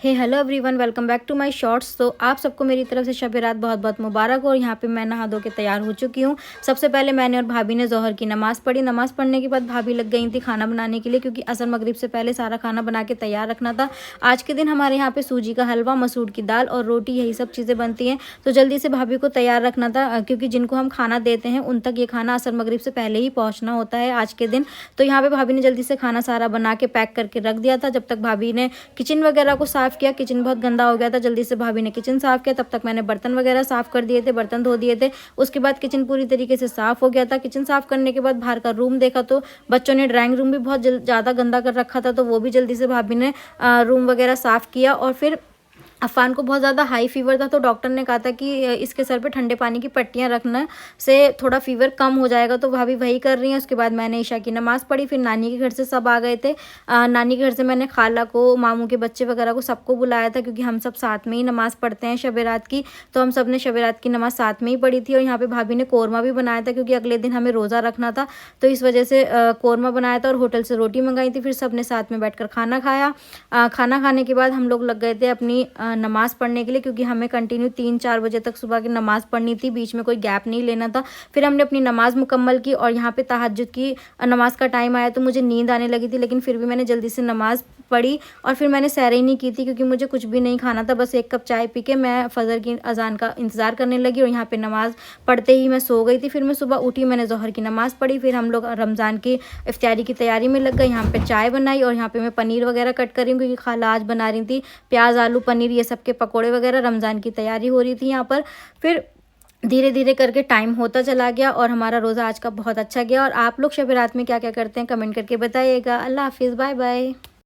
Hello everyone, welcome back to my shorts. तो आप सबको मेरी तरफ से शब रात बहुत बहुत मुबारक हो। और यहाँ पे मैं नहा धो के तैयार हो चुकी हूँ। सबसे पहले मैंने और भाभी ने ज़ोहर की नमाज़ पढ़ी। नमाज़ पढ़ने के बाद भाभी लग गई थी खाना बनाने के लिए, क्योंकि असर मगरिब से पहले सारा खाना बना के तैयार रखना था। आज के दिन हमारे यहाँ पे सूजी का हलवा, मसूर की दाल और रोटी, यही सब चीज़ें बनती हैं। तो जल्दी से भाभी को तैयार रखना था, क्योंकि जिनको हम खाना देते हैं उन तक ये खाना असर मगरिब से पहले ही पहुँचना होता है आज के दिन। तो यहाँ पर भाभी ने जल्दी से खाना सारा बना के पैक करके रख दिया था। जब तक भाभी ने किचन वगैरह को साफ़ किया, किचन बहुत गंदा हो गया था, जल्दी से भाभी ने किचन साफ़ किया। तब तक मैंने बर्तन वगैरह साफ़ कर दिए थे, बर्तन धो दिए थे। उसके बाद किचन पूरी तरीके से साफ़ हो गया था। किचन साफ़ करने के बाद बाहर का रूम देखा तो बच्चों ने ड्राइंग रूम भी बहुत ज़्यादा गंदा कर रखा था, तो वो भी जल्दी से भाभी ने रूम वगैरह साफ़ किया। और फिर अफ़ान को बहुत ज़्यादा हाई फ़ीवर था, तो डॉक्टर ने कहा था कि इसके सर पे ठंडे पानी की पट्टियाँ रखने से थोड़ा फ़ीवर कम हो जाएगा। तो भाभी वही कर रही हैं। उसके बाद मैंने ईशा की नमाज़ पढ़ी। फिर नानी के घर से सब आ गए थे। नानी के घर से मैंने खाला को, मामू के बच्चे वगैरह को, सबको बुलाया था, क्योंकि हम सब साथ में ही नमाज़ पढ़ते हैं शब रात की। तो हम सब ने शब रात की नमाज़ साथ में ही पढ़ी थी। और यहाँ पर भाभी ने कौरमा भी बनाया था, क्योंकि अगले दिन हमें रोज़ा रखना था, तो इस वजह से कौरमा बनाया था। और होटल से रोटी मंगाई थी। फिर सब ने साथ में बैठ कर खाना खाया। खाना खाने के बाद हम लोग लग गए थे अपनी नमाज़ पढ़ने के लिए, क्योंकि हमें कंटिन्यू 3-4 बजे तक सुबह की नमाज़ पढ़नी थी, बीच में कोई गैप नहीं लेना था। फिर हमने अपनी नमाज़ मुकम्मल की। और यहाँ पे तहज्जुद की नमाज़ का टाइम आया तो मुझे नींद आने लगी थी, लेकिन फिर भी मैंने जल्दी से नमाज़ पढ़ी। और फिर मैंने सैर ही नहीं की थी, क्योंकि मुझे कुछ भी नहीं खाना था। बस 1 कप चाय पी के मैं फ़जर की अज़ान का इंतज़ार करने लगी। और यहाँ पे नमाज़ पढ़ते ही मैं सो गई थी। फिर मैं सुबह उठी, मैंने ज़ोहर की नमाज़ पढ़ी। फिर हम लोग रमज़ान की इफ्तारी की तैयारी में लग गए। यहाँ पे चाय बनाई, और यहाँ पे मैं पनीर वगैरह कट कर रही हूँ, क्योंकि खाला आज बना रही थी प्याज, आलू, पनीर, ये सब के पकौड़े वगैरह। रमज़ान की तैयारी हो रही थी यहाँ पर। फिर धीरे धीरे करके टाइम होता चला गया, और हमारा रोज़ा आज का बहुत अच्छा गया। और आप लोग शब रात में क्या क्या करते हैं कमेंट करके बताइएगा। अल्लाह हाफिज़, बाय बाय।